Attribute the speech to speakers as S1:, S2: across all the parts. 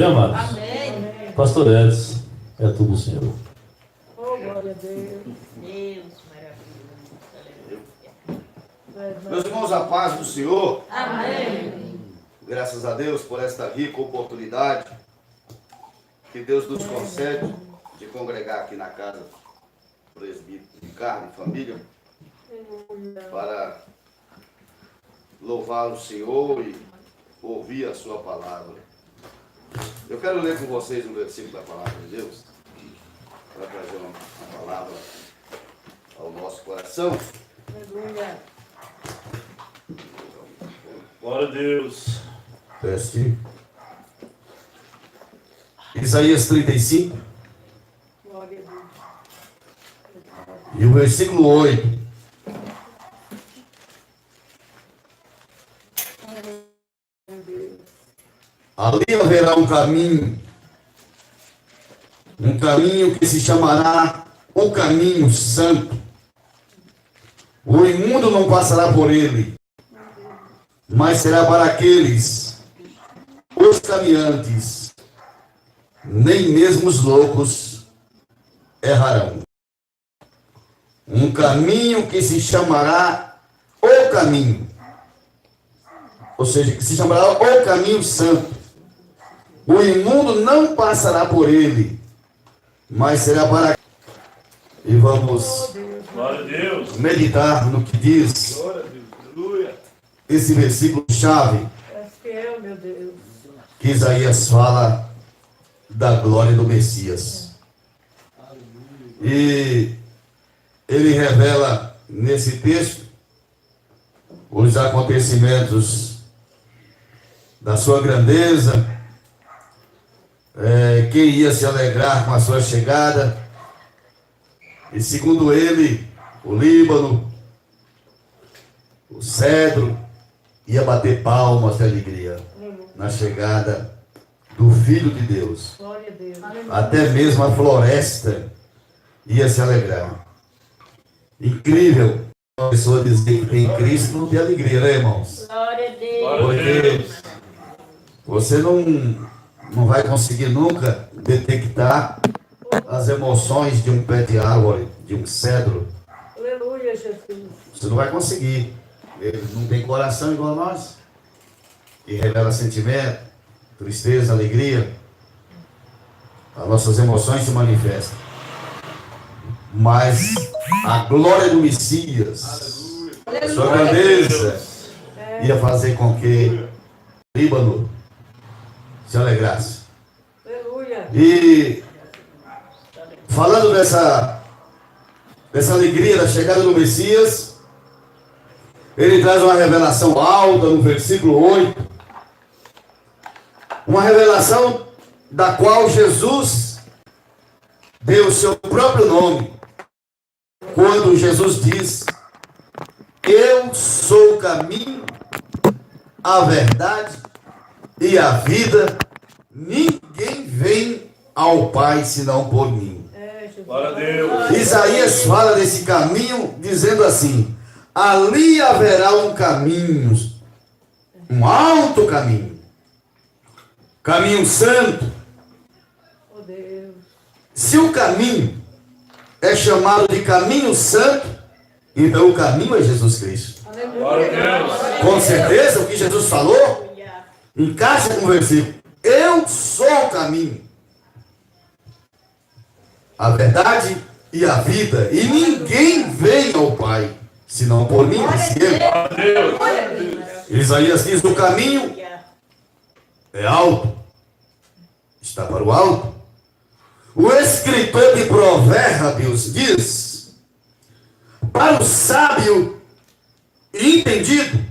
S1: Amados.
S2: Amém.
S1: Pastor Edson, é tudo o Senhor.
S3: Oh, glória a Deus.
S2: Deus, maravilhoso.
S4: Meus irmãos, a paz do Senhor.
S2: Amém.
S4: Graças a Deus por esta rica oportunidade que Deus nos concede de congregar aqui na casa do presbítero Ricardo e família para louvar o Senhor e ouvir a sua palavra. Eu quero ler com vocês um versículo da palavra de Deus para trazer uma palavra ao nosso coração.
S3: Aleluia.
S1: Glória a Deus.
S4: Teste. Isaías 35
S3: Glória a Deus.
S4: e o versículo 8. Ali haverá um caminho que se chamará o caminho santo. O imundo não passará por ele, mas será para aqueles, os caminhantes, nem mesmo os loucos errarão. Um caminho que se chamará o caminho, ou seja, que se chamará o caminho santo. O imundo não passará por ele, mas será para... E vamos
S1: Glória a Deus.
S4: meditar no que diz
S1: Glória a Deus. Aleluia.
S4: esse versículo-chave
S3: És fiel, meu Deus.
S4: que Isaías fala da glória do Messias. E ele revela nesse texto os acontecimentos da sua grandeza, quem ia se alegrar com a sua chegada. E segundo ele, o Líbano, o cedro, ia bater palmas de alegria na chegada do Filho de Deus.
S3: Glória a Deus.
S4: Até mesmo a floresta ia se alegrar. Incrível uma pessoa dizer que tem Cristo não tem alegria, né, irmãos?
S2: Glória a Deus.
S1: Glória a
S4: Porque
S1: Deus.
S4: você não vai conseguir nunca detectar as emoções de um pé de árvore, de um cedro.
S3: Aleluia, Jesus.
S4: Você não vai conseguir. Ele não tem coração igual a nós, que revela sentimento, tristeza, alegria. As nossas emoções se manifestam. Mas a glória do Messias, sua grandeza, ia fazer com que o Líbano se alegrasse.
S3: Aleluia.
S4: E falando dessa alegria da chegada do Messias, ele traz uma revelação alta no versículo 8. Uma revelação da qual Jesus deu o seu próprio nome. Quando Jesus diz: eu sou o caminho, a verdade e a vida, ninguém vem ao Pai senão por mim.
S3: É, Jesus.
S1: Glória a Deus.
S4: Isaías fala desse caminho dizendo assim: ali haverá um caminho, um alto caminho, caminho santo.
S3: Oh, Deus.
S4: Se o caminho é chamado de caminho santo, então o caminho é Jesus Cristo.
S1: Glória a
S3: Aleluia.
S1: Deus.
S4: Com certeza o que Jesus falou encaixa com o versículo: eu sou o caminho, a verdade e a vida, e ninguém vem ao Pai senão por mim, disse ele.
S1: Glória a Deus.
S4: Isaías diz: o caminho é alto, está para o alto. O escritor de Provérbios diz: para o sábio e entendido,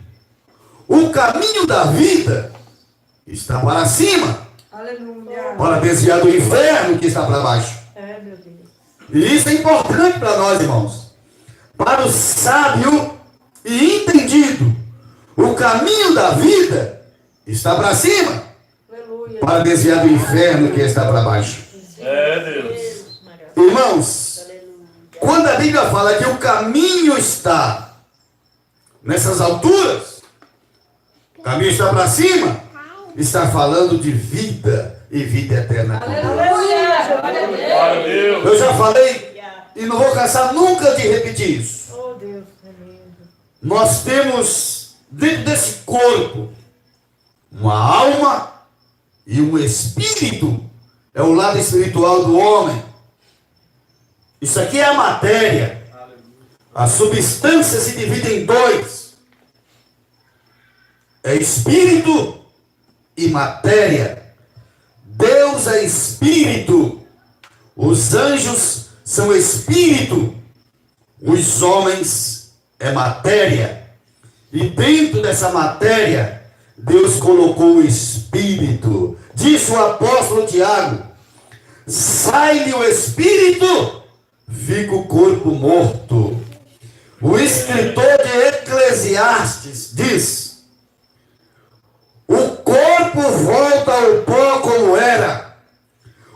S4: o caminho da vida está para cima,
S3: Aleluia.
S4: para desviar do inferno que está para baixo.
S3: É, meu Deus.
S4: E isso é importante para nós, irmãos. Para o sábio e entendido, o caminho da vida está para cima,
S3: Aleluia.
S4: para desviar do inferno que está para baixo.
S1: É Deus.
S4: Irmãos, quando a Bíblia fala que o caminho está nessas alturas, o caminho está para cima, está falando de vida, e vida eterna com Deus.
S3: Aleluia.
S1: Glória a Deus.
S4: Eu já falei e não vou cansar nunca de repetir isso.
S3: Oh, Deus, é lindo.
S4: Nós temos dentro desse corpo uma alma e um espírito. É o lado espiritual do homem. Isso aqui é a matéria. A substância se divide em dois. É espírito e matéria. Deus é espírito. Os anjos são espírito. Os homens é matéria. E dentro dessa matéria, Deus colocou o espírito. Disse o apóstolo Tiago: sai-lhe o espírito, fica o corpo morto. O escritor de Eclesiastes diz: o corpo volta ao pó como era,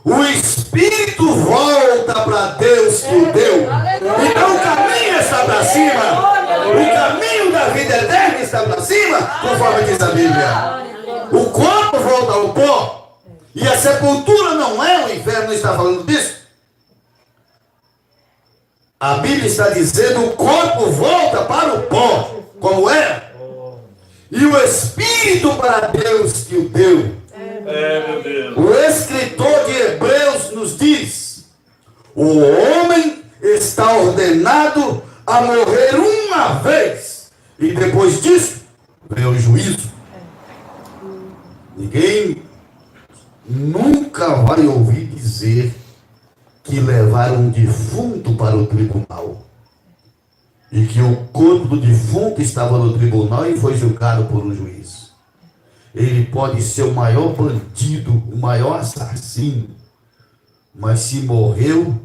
S4: o espírito volta para Deus que o deu. Então o caminho está para cima, o caminho da vida eterna está para cima, conforme diz a Bíblia. O corpo volta ao pó, e a sepultura não é o inferno, não está falando disso. A Bíblia está dizendo: o corpo volta para o pó, como era, e o espírito para Deus que o deu.
S1: É, meu Deus.
S4: O escritor de Hebreus nos diz: o homem está ordenado a morrer uma vez, e depois disso vem o juízo. Ninguém nunca vai ouvir dizer que levaram um defunto para o tribunal e que o corpo do defunto estava no tribunal e foi julgado por um juiz. Ele pode ser o maior bandido, o maior assassino, mas se morreu,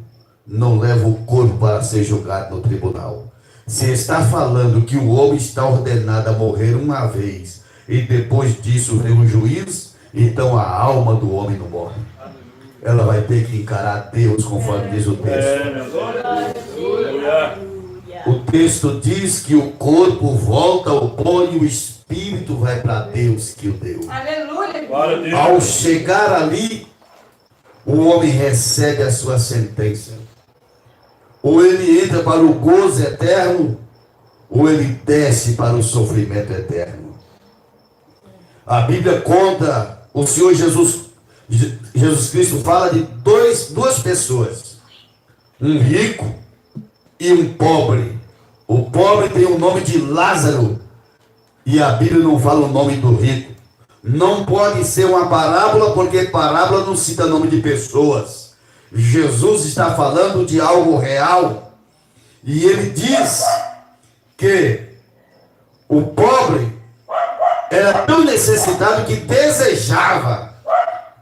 S4: não leva o corpo para ser julgado no tribunal. Se está falando que o homem está ordenado a morrer uma vez e depois disso vem o juiz, então a alma do homem não morre. Ela vai ter que encarar Deus, conforme diz o texto.
S1: É, meu Deus. Aleluia.
S4: O texto diz que o corpo volta ao pó e o espírito vai para Deus que o deu.
S3: Aleluia.
S1: Glória a Deus.
S4: Ao chegar ali, o homem recebe a sua sentença. Ou ele entra para o gozo eterno, ou ele desce para o sofrimento eterno. A Bíblia conta, o Senhor Jesus Cristo fala de duas pessoas, um rico e um pobre. O pobre tem o nome de Lázaro, e a Bíblia não fala o nome do rico. Não pode ser uma parábola, porque parábola não cita nome de pessoas. Jesus está falando de algo real, e ele diz que o pobre era tão necessitado que desejava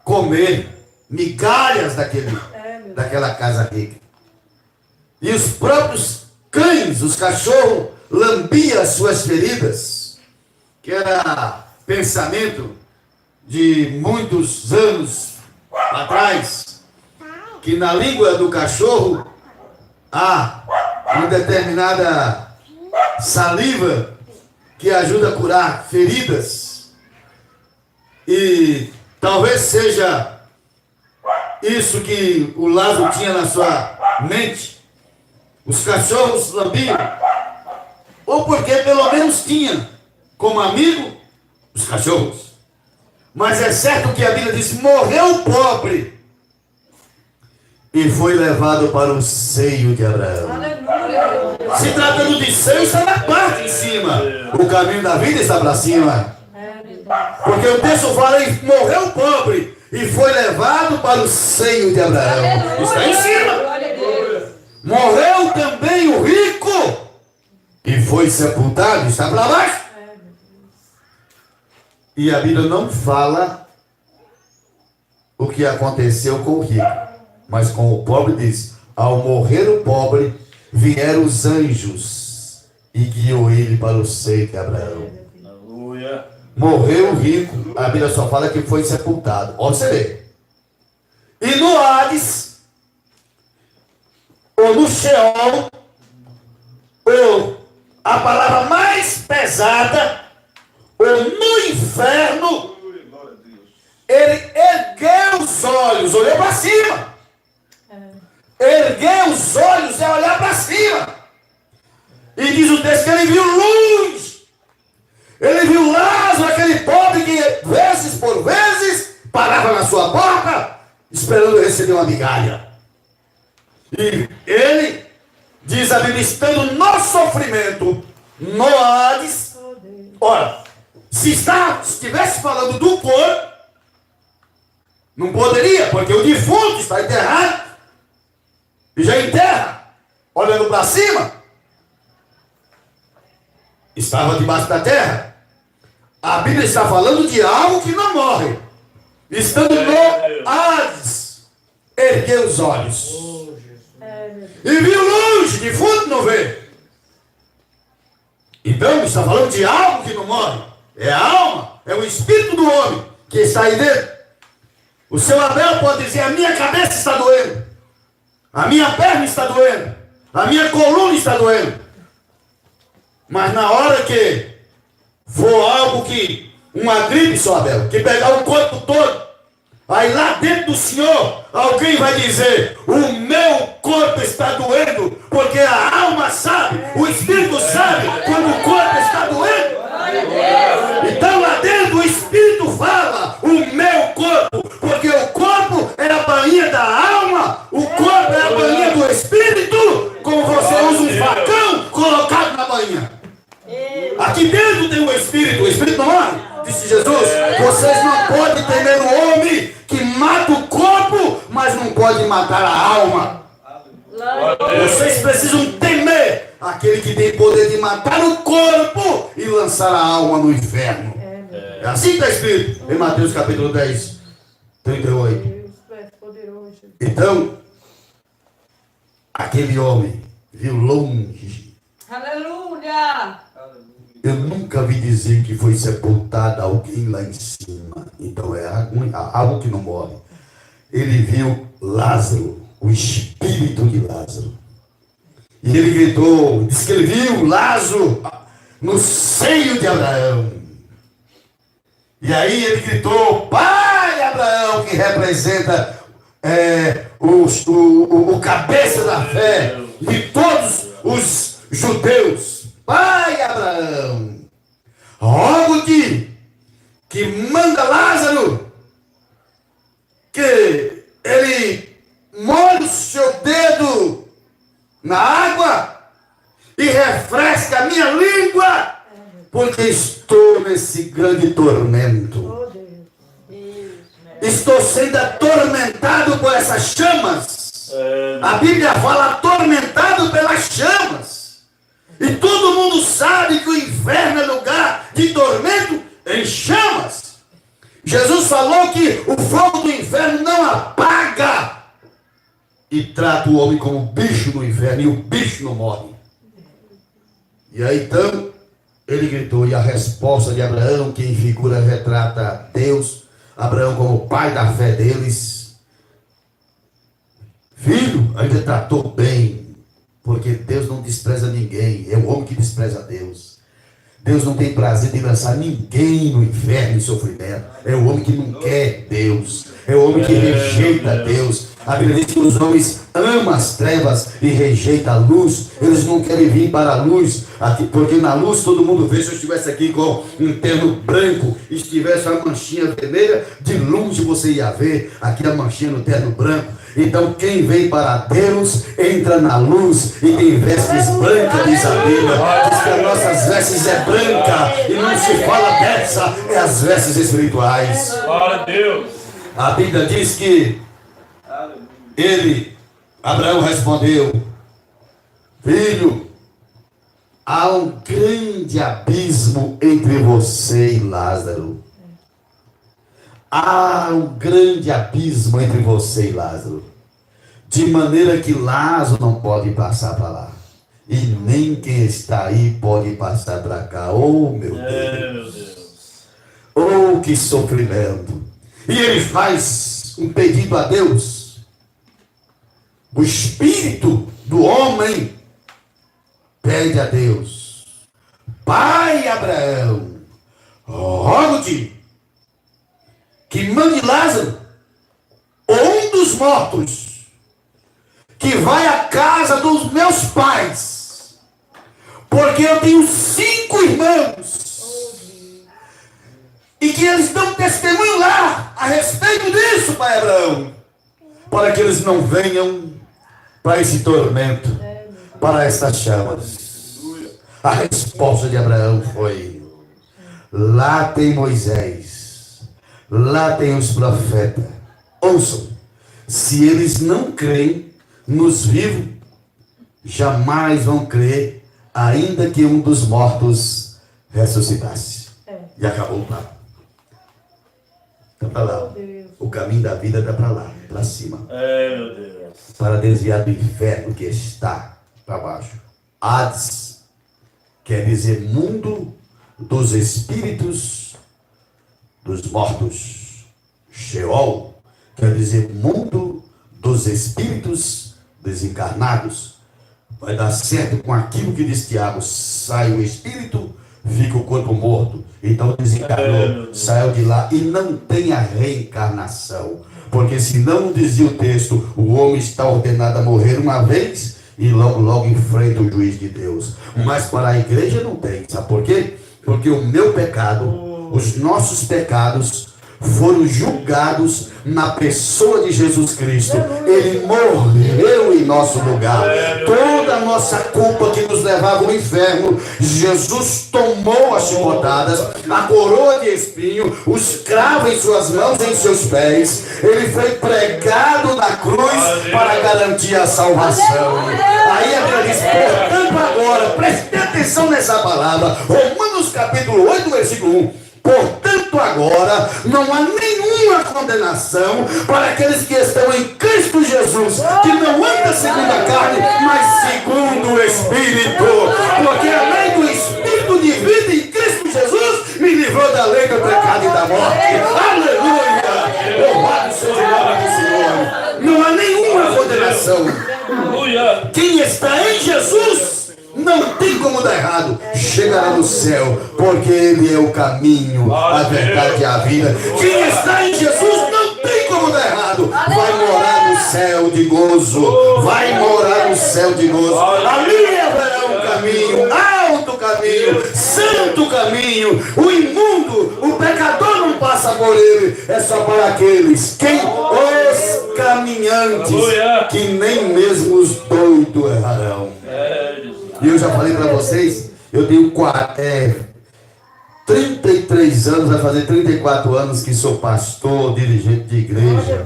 S4: comer migalhas daquela casa rica. E os próprios cães, os cachorros, lambiam as suas feridas, que era pensamento de muitos anos atrás, que na língua do cachorro há uma determinada saliva que ajuda a curar feridas. E talvez seja isso que o Lázaro tinha na sua mente. Os cachorros lambiam, ou porque pelo menos tinha como amigo os cachorros. Mas é certo que a Bíblia diz: morreu o pobre e foi levado para o seio de Abraão.
S3: Aleluia.
S4: Se tratando de seio, está na parte de cima. O caminho da vida está para cima. Porque o texto fala: morreu o pobre e foi levado para o seio de Abraão. Está em cima.
S3: Glória a Deus.
S4: Morreu também o rico e foi sepultado. Está para baixo. E a Bíblia não fala o que aconteceu com o rico, mas com o pobre diz: ao morrer o pobre, vieram os anjos e guiou ele para o seio de Abraão.
S1: Aleluia.
S4: Morreu o rico, a Bíblia só fala que foi sepultado. Olha você ver. E no Hades, ou no Sheol, ou a palavra mais pesada, ou no inferno, ele ergueu os olhos, olhou para cima. Erguer os olhos é olhar para cima. E diz o texto que ele viu luz. Ele viu Lázaro, aquele pobre que vezes por vezes parava na sua porta esperando receber uma migalha. E ele, diz a Bíblia, estando no sofrimento, no Hades. Ora, se estivesse falando do corpo, não poderia, porque o defunto está enterrado e já enterra, olhando para cima. Estava debaixo da terra. A Bíblia está falando de algo que não morre. Estando no Hades, ergueu os olhos e viu luz, defunto não vê. Então está falando de algo que não morre. É a alma, é o espírito do homem que está aí dentro. O seu Abel pode dizer: a minha cabeça está doendo, a minha perna está doendo, a minha coluna está doendo. Mas na hora que for algo que, uma gripe, seu Abel, que pegar o corpo todo, aí lá dentro do Senhor, alguém vai dizer: o meu corpo está doendo, porque a alma sabe, o Espírito sabe quando o corpo está doendo. Então lá dentro o Espírito fala: o meu corpo, porque o corpo é a bainha da alma, o corpo é a bainha do Espírito, como você usa um facão colocado na bainha. Aqui dentro tem o Espírito não morre, disse Jesus. Vocês não podem temer o homem que mata o corpo, mas não pode matar a alma. Vocês precisam temer aquele que tem poder de matar o corpo e lançar a alma no inferno. É assim que está escrito em Mateus capítulo 10, 38. Então, aquele homem viu longe.
S3: Aleluia!
S4: Eu nunca vi dizer que foi sepultado alguém lá em cima. Então é algo que não morre. Ele viu Lázaro, o espírito de Lázaro. E ele gritou, diz que ele viu Lázaro no seio de Abraão. E aí ele gritou: Pai Abraão, que representa o cabeça da fé de todos os judeus. Pai Abraão, rogo-te que manda Lázaro que ele molhe o seu dedo na água e refresque a minha língua, porque estou nesse grande tormento. Estou sendo atormentado por essas chamas. A Bíblia fala atormentado pelas chamas. E todo mundo sabe que o inferno é lugar de tormento em chamas. Jesus falou que o fogo do inferno não apaga. E trata o homem como bicho no inferno, e o bicho não morre. E aí então, ele gritou, e a resposta de Abraão, que em figura retrata Deus, Abraão como pai da fé deles: filho, ainda tratou bem. Porque Deus não despreza ninguém. É o homem que despreza Deus. Deus não tem prazer de lançar ninguém no inferno e sofrimento. É o homem que não quer Deus. É o homem que rejeita Deus. A Bíblia diz que os homens amam as trevas e rejeitam a luz. Eles não querem vir para a luz, porque na luz todo mundo vê. Se eu estivesse aqui com um terno branco e estivesse uma manchinha vermelha, de longe você ia ver aqui a manchinha no terno branco. Então quem vem para Deus entra na luz e tem vestes brancas, diz a Bíblia. Diz que as nossas vestes é branca e não se fala dessa, é as vestes espirituais.
S1: Glória a Deus.
S4: A Bíblia diz que Abraão respondeu: filho, há um grande abismo entre você e Lázaro. Há um grande abismo entre você e Lázaro, de maneira que Lázaro não pode passar para lá, e nem quem está aí pode passar para cá. Oh meu Deus, oh que sofrimento. E ele faz um pedido a Deus. O espírito do homem pede a Deus: Pai Abraão, rogo-te que mande Lázaro, ou um dos mortos, que vai à casa dos meus pais, porque eu tenho 5 irmãos, e que eles dão testemunho lá a respeito disso, pai Abraão, para que eles não venham para esse tormento, para estas chamas. A resposta de Abraão foi: lá tem Moisés, lá tem os profetas. Ouçam, se eles não creem nos vivos, jamais vão crer, ainda que um dos mortos ressuscitasse. E acabou o papo. Está para lá. O caminho da vida está para lá, para cima.
S1: Meu Deus.
S4: Para desviar do inferno que está para baixo. Hades quer dizer mundo dos espíritos dos mortos. Sheol quer dizer mundo dos espíritos desencarnados. Vai dar certo com aquilo que diz Tiago: sai o espírito, fica o corpo morto. Então desencarnou, saiu de lá e não tem a reencarnação. Porque senão, dizia o texto, o homem está ordenado a morrer uma vez e logo enfrenta o juiz de Deus. Mas para a igreja não tem. Sabe por quê? Porque o meu pecado, os nossos pecados, foram julgados na pessoa de Jesus Cristo. Ele morreu em nosso lugar. Toda a nossa culpa que nos levava ao inferno, Jesus tomou as chicotadas, a coroa de espinho, os cravos em suas mãos e em seus pés. Ele foi pregado na cruz para garantir a salvação. Aí a Bíblia diz: portanto agora, preste atenção nessa palavra, Romanos capítulo 8, versículo 1. Portanto agora não há nenhuma condenação para aqueles que estão em Cristo Jesus, que não anda segundo a carne, mas segundo o Espírito. Porque a lei do Espírito de vida em Cristo Jesus me livrou da lei do pecado e da morte. Aleluia! Louvado seja o nome do Senhor. Não há nenhuma condenação. Quem está em Jesus não tem como dar errado, chegará no céu, porque Ele é o caminho, a verdade e a vida. Quem está em Jesus não tem como dar errado, vai morar no céu de gozo, vai morar no céu de gozo. Ali haverá um caminho, alto caminho, santo caminho. O imundo, o pecador não passa por ele, é só para aqueles, os caminhantes, que nem mesmo os doidos errarão. E eu já falei para vocês, eu tenho 33 anos, vai fazer 34 anos que sou pastor, dirigente de igreja.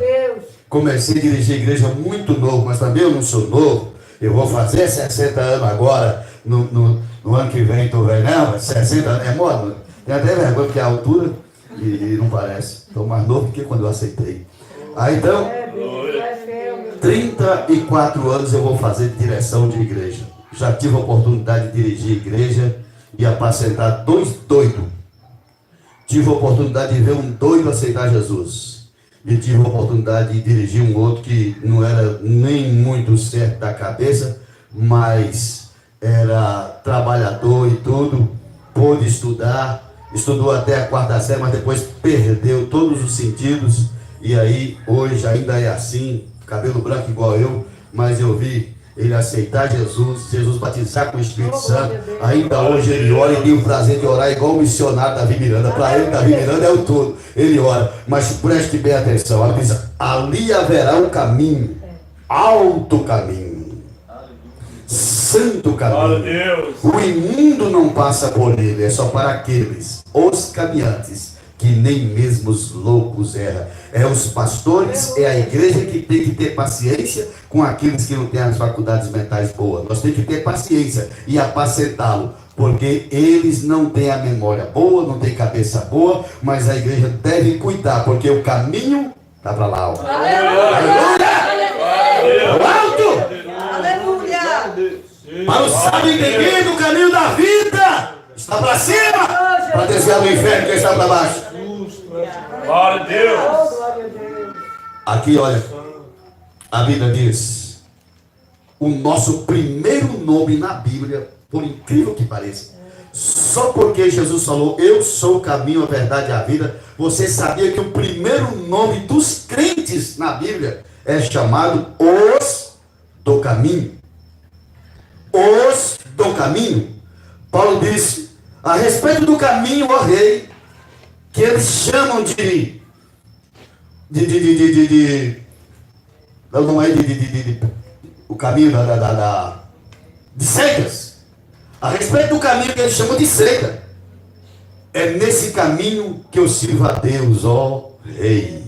S4: Comecei a dirigir igreja muito novo, mas também eu não sou novo. Eu vou fazer 60 anos agora, no ano que vem, estou velho, não, 60 anos, é moda. Tem até vergonha porque é a altura e não parece. Estou mais novo do que quando eu aceitei. Aí então, 34 anos eu vou fazer de direção de igreja. Já tive a oportunidade de dirigir igreja e apacentar 2 doidos. Tive a oportunidade de ver um doido aceitar Jesus. E tive a oportunidade de dirigir um outro que não era nem muito certo da cabeça, mas era trabalhador e tudo. Pôde estudar, estudou até a 4ª série, mas depois perdeu todos os sentidos. E aí, hoje ainda é assim, cabelo branco igual eu, mas eu vi ele aceitar Jesus batizar com o Espírito Santo. Ainda hoje ele ora e tem o prazer de orar igual o missionário Davi Miranda. Para ele, Davi Miranda é o todo. Ele ora, mas preste bem atenção. Ela diz: ali haverá um caminho, alto caminho, santo caminho. O imundo não passa por ele, é só para aqueles, os caminhantes, que nem mesmo os loucos erram. É os pastores, é a igreja que tem que ter paciência com aqueles que não têm as faculdades mentais boas. Nós temos que ter paciência e apacentá-lo, porque eles não têm a memória boa, não têm cabeça boa, mas a igreja deve cuidar, porque o caminho está para lá. Aleluia! Alto!
S3: Aleluia!
S4: Para o sábio entendido, o caminho da vida está para cima, para desviar do inferno que está para baixo.
S1: Glória a Deus.
S4: Aqui, olha, a Bíblia diz: o nosso primeiro nome na Bíblia, por incrível que pareça, Só porque Jesus falou, eu sou o caminho, a verdade e a vida, você sabia que o primeiro nome dos crentes na Bíblia é chamado os do caminho? Os do caminho. Paulo disse, a respeito do caminho, ó rei, que eles chamam não é o caminho de seitas. A respeito do caminho que eles chamam de seita, é nesse caminho que eu sirvo a Deus, ó rei.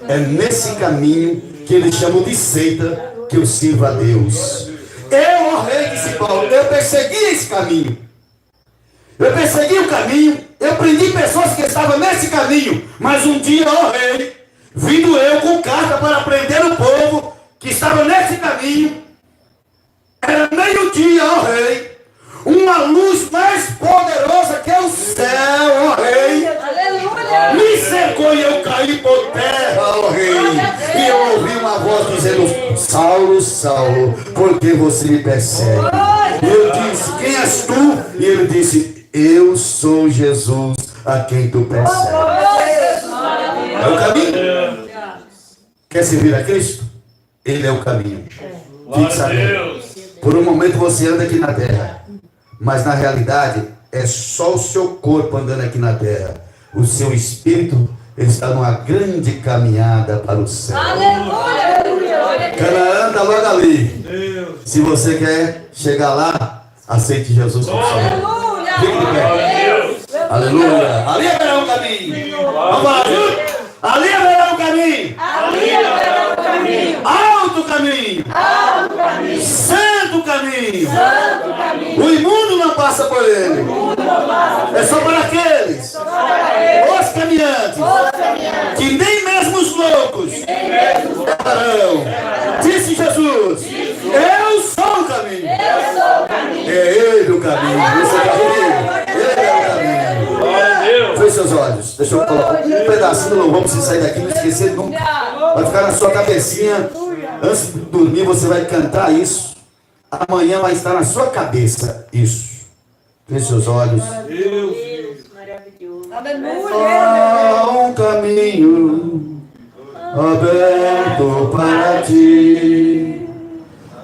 S4: É nesse caminho que eles chamam de seita que eu sirvo a Deus. Eu, ó rei, disse Paulo, eu persegui esse caminho. Eu persegui o caminho, eu prendi pessoas que estavam nesse caminho. Mas um dia, ó rei, vindo eu com carta para prender o povo que estava nesse caminho, era meio-dia, ó rei, uma luz mais poderosa que o céu, ó rei,
S2: Aleluia.
S4: me cercou e eu caí por terra, ó rei. E eu ouvi uma voz dizendo, Saulo, Saulo, por que você me persegue? E eu disse, quem és tu? E ele disse, eu sou Jesus a quem tu persegue. É o caminho. Quer servir a Cristo? Ele é o caminho. Fique sabendo. Por um momento você anda aqui na terra, mas na realidade é só o seu corpo andando aqui na terra. O seu espírito, ele está numa grande caminhada para o céu. Canaã anda logo ali. Se você quer chegar lá, aceite Jesus como Salvador. Fique de pé. Aleluia. Ali haverá um caminho. Vamos lá, junto. Ali haverá um caminho. Alto caminho. Santo caminho. O imundo não passa por ele. É só para aqueles. Os caminhantes. Que nem mesmo os loucos pararão. Disse Jesus. Eu sou o caminho. É ele o caminho. Você está comigo? Ele é o caminho. Feche seus olhos. Deixa eu colocar um pedacinho do louvor para você sair daqui. Não esquecer nunca. Vai ficar na sua cabecinha. Antes de dormir você vai cantar isso. Amanhã vai estar na sua cabeça isso. Feche seus olhos.
S2: Deus, maravilhoso.
S4: Há um caminho aberto para ti.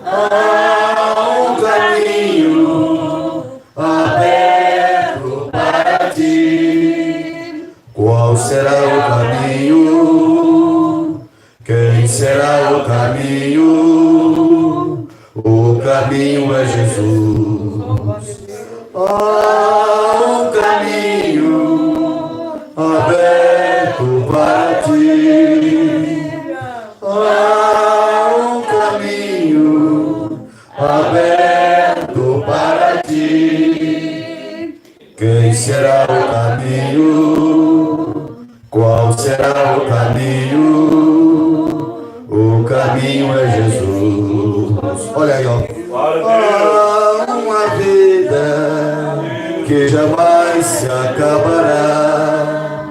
S4: Há um caminho aberto para ti. Qual será o caminho? Quem será o caminho? O caminho é Jesus. Há um caminho aberto para ti. Há um caminho aberto para ti. Quem será o caminho? Qual será o caminho? O caminho é Jesus. Olha aí, ó. Há uma vida que jamais se acabará.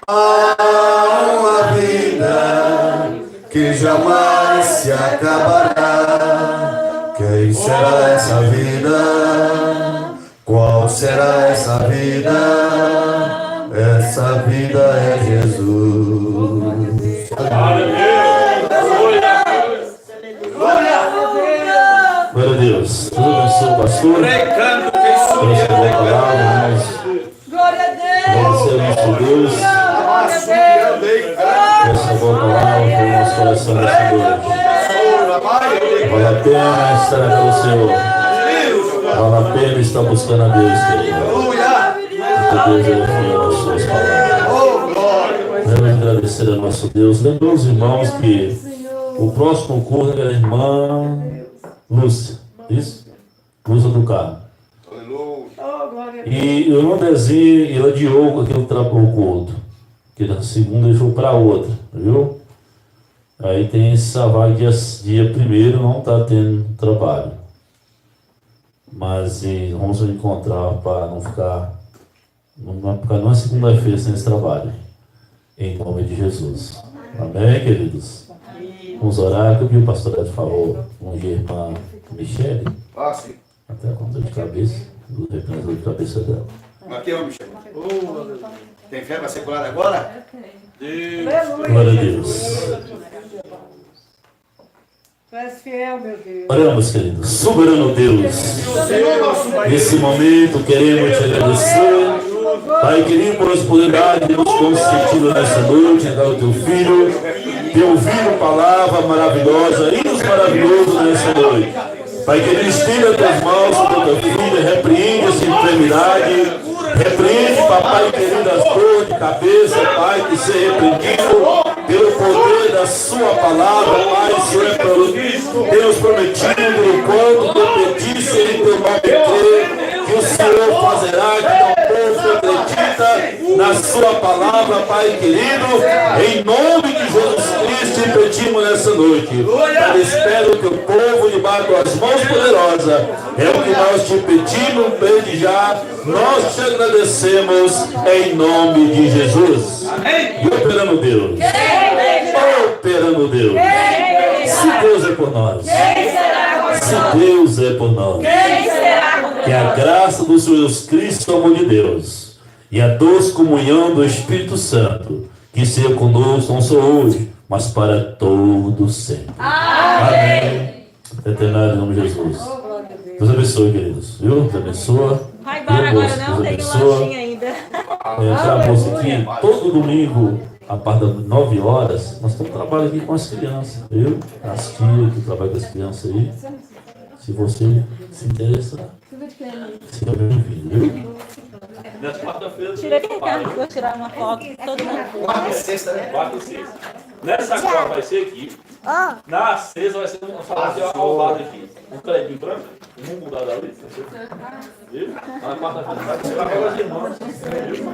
S4: Há uma vida que jamais se acabará. Quem será essa vida? Qual será essa vida? Essa vida é Jesus. Glória a Deus. Deus abençoe o pastor.
S3: Pregando quem
S4: Vamos
S3: subia.
S4: fazer a palavra.
S2: Glória a
S4: Vamos agradecer ao nosso Deus. Essa boa palavra para o nosso coração nessa noite. Vale a pena estar aqui o Senhor. Vale a pena estar buscando a Deus, Senhor. Porque Deus é fiel às suas palavras. Vamos agradecer ao nosso Deus. Lembra os irmãos que o próximo culto é a irmã Lúcia. Isso? Lúcia do carro. E o irmão Dezinho, ele adiou aquele o culto. Que na segunda ele foi para outra, viu? Aí tem essa vaga dia primeiro, não está tendo trabalho. Mas vamos encontrar para não ficar numa segunda-feira sem esse trabalho. Em nome de Jesus. Amém, queridos? Vamos orar, que o pastor Ed falou, um dia irmã Michele, até com dor de cabeça. do recanto da cabeça dela.
S3: Mateus, me chamou. Tem fé para ser curado agora?
S4: Glória a Deus.
S5: Tu és fiel, meu Deus.
S4: Oramos, queridos. Soberano Deus, nesse momento queremos te agradecer. Pai querido, por oportunidade de nos consentido nessa noite, dar o teu filho, ter ouvido palavra maravilhosa, hinos maravilhosos nessa noite. Pai querido, estenda as tuas mãos sobre a tua filha, repreende essa enfermidade, repreende, papai querido, as dores de cabeça, Pai, que seja repreendido pelo poder da sua palavra, Pai. O Senhor é Deus prometido, enquanto eu pedisse em teu nome crer, que o Senhor fazerá que o povo acredita na sua palavra, Pai querido, em nome de Jesus Cristo, te pedimos nessa noite. Pai, espero que o povo debaixo das mãos poderosas, é o que nós te pedimos desde já, nós te agradecemos em nome de Jesus. E operando Deus, operando Deus, se Deus é por nós, se Deus é por nós, que a graça do Senhor Jesus Cristo, o amor de Deus, e a doce comunhão do Espírito Santo, que seja conosco não só hoje, mas para todo sempre. Amém. Eternário em nome de Jesus. Deus abençoe, queridos. Viu? Deus abençoa.
S2: Vai embora agora não, tem lanchinho ainda.
S4: A moça aqui, todo domingo, a partir das 9 horas, nós estamos trabalhando aqui com as crianças, viu? As tias que trabalham com as crianças aí. Se você se interessa, seja bem-vindo, viu?
S1: Nessa quarta-feira.
S2: Tira aqui, tá? Vou tirar uma foto. Todo mundo.
S3: Quarta e sexta, né?
S1: Quarta e sexta. Nessa quarta vai ser aqui. Na sexta vai ser um salão de ao lado aqui. Um prédio branco. Vamos mudar da lista. Viu? Na quarta-feira vai ser a irmãs. Viu?